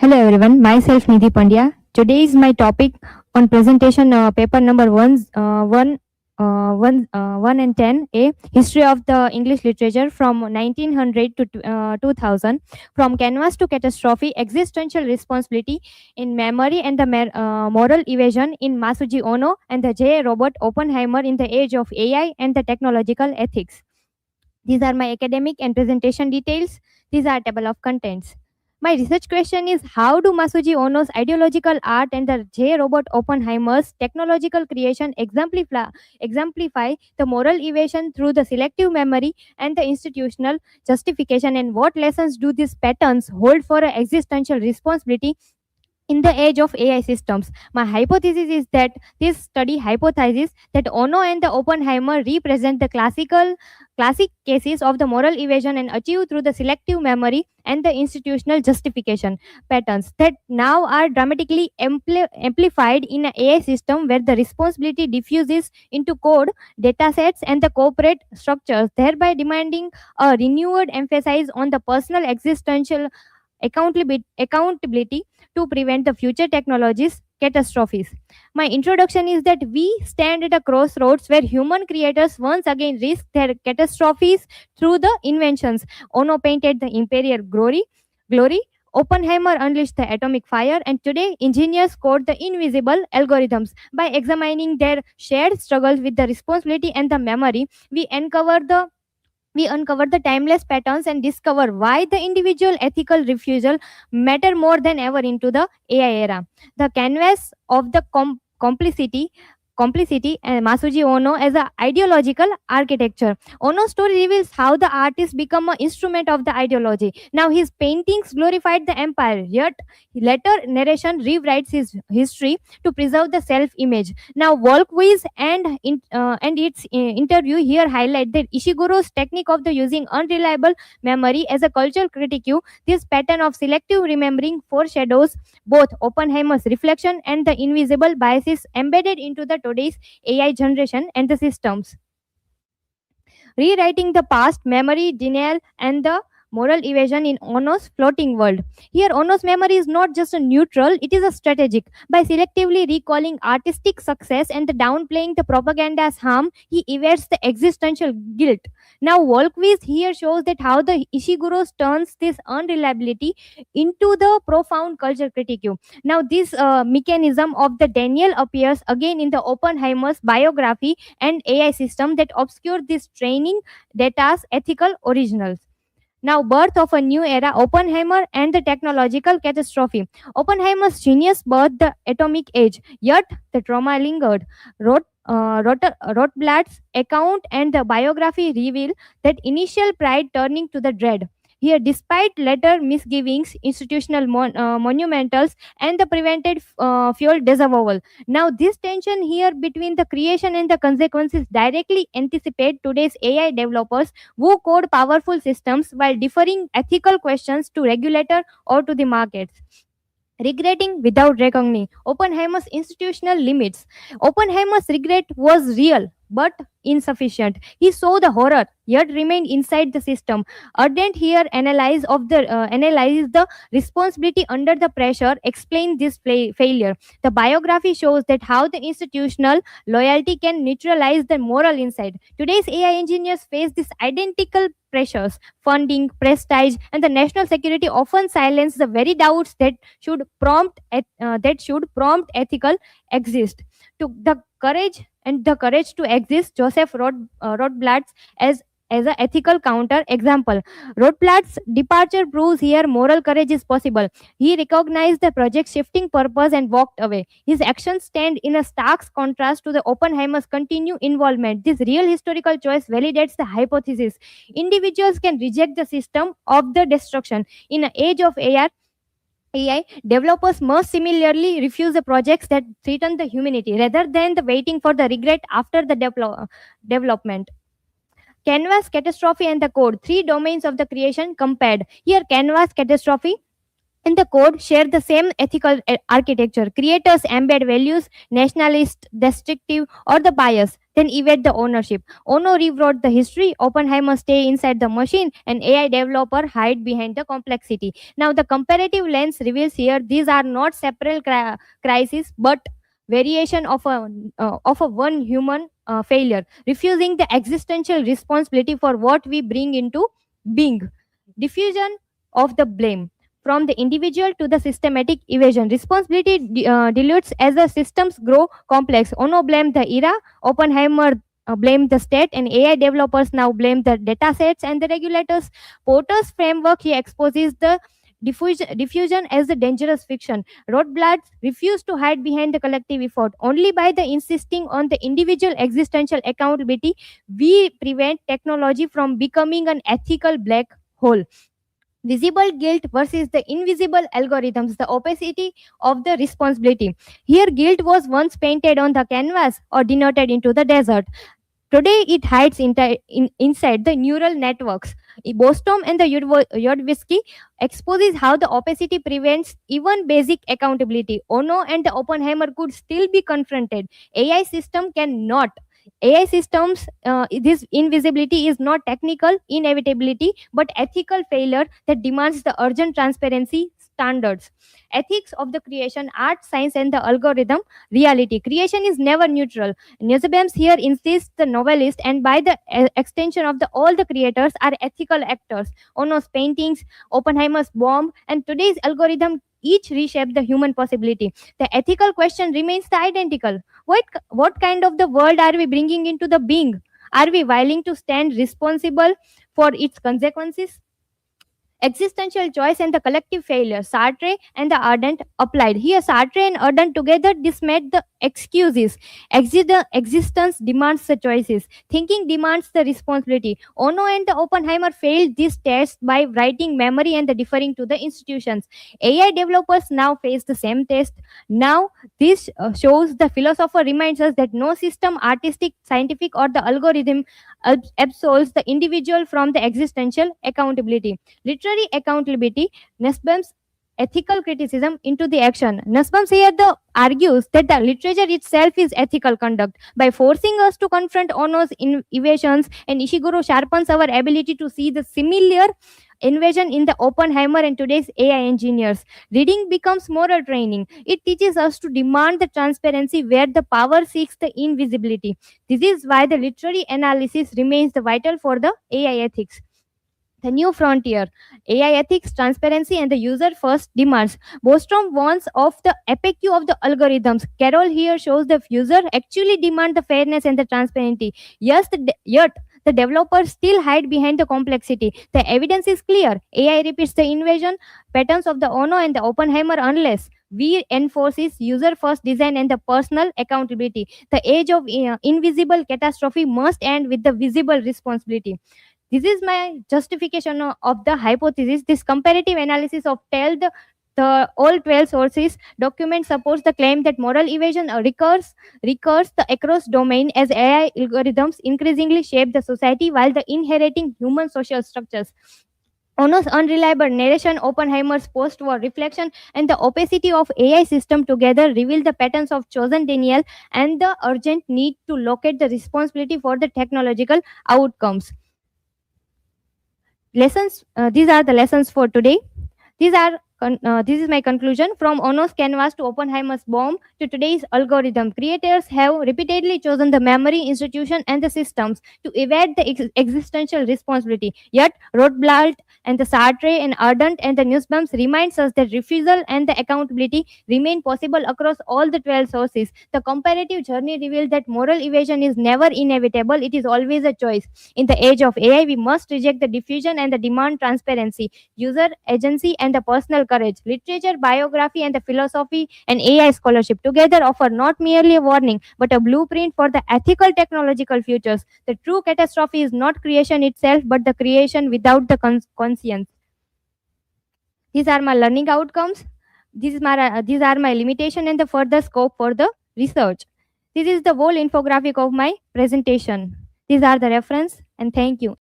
Hello everyone, myself Nidhi Pandya. Today is my topic on presentation paper number 1 and 10, a history of the English literature from 1900 to 2000, from canvas to catastrophe, existential responsibility in memory and the moral evasion in Masuji Ono and the J. Robert Oppenheimer in the age of AI and the technological ethics. These are my academic and presentation details. These are table of contents. My research question is, how do Masuji Ono's ideological art and the J. Robert Oppenheimer's technological creation exemplify the moral evasion through the selective memory and the institutional justification, and what lessons do these patterns hold for an existential responsibility in the age of AI systems? My hypothesis is that this study hypothesizes that Ono and the Oppenheimer represent the classic cases of the moral evasion and achieved through the selective memory and the institutional justification patterns that now are dramatically amplified in an AI system where the responsibility diffuses into code, datasets, and the corporate structures, thereby demanding a renewed emphasis on the personal existential accountability to prevent the future technologies catastrophes. My introduction is that we stand at a crossroads where human creators once again risk their catastrophes through the inventions. Ono painted the imperial glory. Oppenheimer unleashed the atomic fire, and today engineers code the invisible algorithms. By examining their shared struggles with the responsibility and the memory, we uncover the timeless patterns and discover why the individual ethical refusal matter more than ever into the AI era. The canvas of the complicity and Masuji Ono as an ideological architecture. Ono's story reveals how the artist become an instrument of the ideology. Now his paintings glorified the empire, yet later narration rewrites his history to preserve the self-image. Now Volkwiz and its interview here highlight that Ishiguro's technique of the using unreliable memory as a cultural critique. This pattern of selective remembering foreshadows both Oppenheimer's reflection and the invisible biases embedded into the today's AI generation and the systems. Rewriting the past, memory, denial, and the moral evasion in Ono's floating world. Here, Ono's memory is not just a neutral, it is a strategic. By selectively recalling artistic success and the downplaying the propaganda's harm, he evades the existential guilt. Now, Volkwiz here shows that how the Ishiguro turns this unreliability into the profound culture critique. Now, this mechanism of the Daniel appears again in the Oppenheimer's biography and AI system that obscure this training data's ethical originals. Now, birth of a new era, Oppenheimer and the technological catastrophe. Oppenheimer's genius birthed the atomic age, yet the trauma lingered. Rothblatt's account and the biography reveal that initial pride turning to the dread. Here, despite later misgivings, institutional monumentals, and the prevented fuel disavowal. Now, this tension here between the creation and the consequences directly anticipate today's AI developers who code powerful systems while deferring ethical questions to regulator or to the markets. Regretting without reckoning. Oppenheimer's institutional limits. Oppenheimer's regret was real but insufficient. He saw the horror yet remained inside the system. Ardent here analyze the responsibility under the pressure, explain this failure. The biography shows that how the institutional loyalty can neutralize the moral inside. Today's AI engineers face this identical pressures. Funding, prestige, and the national security often silence the very doubts that should prompt ethical exist. To the courage to exist, Joseph Rothblatt as an ethical counter example. Rothblatt's departure proves here moral courage is possible. He recognized the project's shifting purpose and walked away. His actions stand in a stark contrast to the Oppenheimer's continued involvement. This real historical choice validates the hypothesis. Individuals can reject the system of the destruction. In an age of AI, developers must similarly refuse the projects that threaten the humanity rather than the waiting for the regret after the development. Canvas, catastrophe, and the code. Three domains of the creation compared. Here, canvas, catastrophe. and the code share the same ethical architecture. Creators embed values, nationalist, destructive, or the bias, then evade the ownership. Ono rewrote the history, Oppenheimer stay inside the machine, and AI developer hide behind the complexity. Now, the comparative lens reveals here these are not separate crises, but variation of a one human failure, refusing the existential responsibility for what we bring into being. Diffusion of the blame from the individual to the systematic evasion. Responsibility dilutes as the systems grow complex. Ono blamed the era, Oppenheimer blamed the state, and AI developers now blame the datasets and the regulators. Porter's framework he exposes the diffusion as a dangerous fiction. Rothbard refused to hide behind the collective effort. Only by the insisting on the individual existential accountability, we prevent technology from becoming an ethical black hole. Visible guilt versus the invisible algorithms, the opacity of the responsibility. Here, guilt was once painted on the canvas or denoted into the desert. Today, it hides inside the neural networks. Bostrom and the Yudvisky exposes how the opacity prevents even basic accountability. Ono and the Oppenheimer could still be confronted. AI system cannot. AI systems, this invisibility is not technical inevitability, but ethical failure that demands the urgent transparency standards. Ethics of the creation, art, science, and the algorithm reality. Creation is never neutral. Nussbaum here insists the novelist and by the extension of the all the creators are ethical actors. Ono's paintings, Oppenheimer's bomb, and today's algorithm each reshape the human possibility. The ethical question remains the identical. What kind of the world are we bringing into the being? Are we willing to stand responsible for its consequences? Existential choice and the collective failure. Sartre and the Ardent applied. Here, Sartre and Ardent together dismissed the excuses. Existence demands the choices. Thinking demands the responsibility. Ono and the Oppenheimer failed this test by writing memory and the deferring to the institutions. AI developers now face the same test. Now, this shows the philosopher reminds us that no system, artistic, scientific, or the algorithm absolves the individual from the existential accountability. Literary accountability, Nussbaum's ethical criticism into the action. Nussbaum here argues that the literature itself is ethical conduct. By forcing us to confront Ono's evasions, and Ishiguro sharpens our ability to see the similar invasion in the Oppenheimer and today's AI engineers. Reading becomes moral training. It teaches us to demand the transparency where the power seeks the invisibility. This is why the literary analysis remains the vital for the AI ethics. The new frontier, AI ethics, transparency, and the user first demands. Bostrom warns of the FAQ of the algorithms. Carroll here shows the user actually demand the fairness and the transparency. Yet the developers still hide behind the complexity. The evidence is clear. AI repeats the invasion patterns of the Ono and the Oppenheimer unless we enforces user first design and the personal accountability. The age of invisible catastrophe must end with the visible responsibility. This is my justification of the hypothesis. This comparative analysis of the all 12 sources document supports the claim that moral evasion recurs across domain as AI algorithms increasingly shape the society while the inheriting human social structures. Ono's unreliable narration, Oppenheimer's post-war reflection, and the opacity of AI system together reveal the patterns of chosen denial and the urgent need to locate the responsibility for the technological outcomes. Lessons. These are the lessons for today. This is my conclusion. From Ono's canvas to Oppenheimer's bomb to today's algorithm, creators have repeatedly chosen the memory, institution, and the systems to evade the existential responsibility. Yet, Rothbard and the Sartre and Ardent and the Nussbaum reminds us that refusal and the accountability remain possible across all the 12 sources. The comparative journey reveals that moral evasion is never inevitable; it is always a choice. In the age of AI, we must reject the diffusion and the demand transparency, user agency, and the personal courage. Literature, biography, and the philosophy and AI scholarship together offer not merely a warning but a blueprint for the ethical technological futures. The true catastrophe is not creation itself but the creation without the conscience. These are my learning outcomes. These are my limitation and the further scope for the research. This is the whole infographic of my presentation. These are the reference and thank you.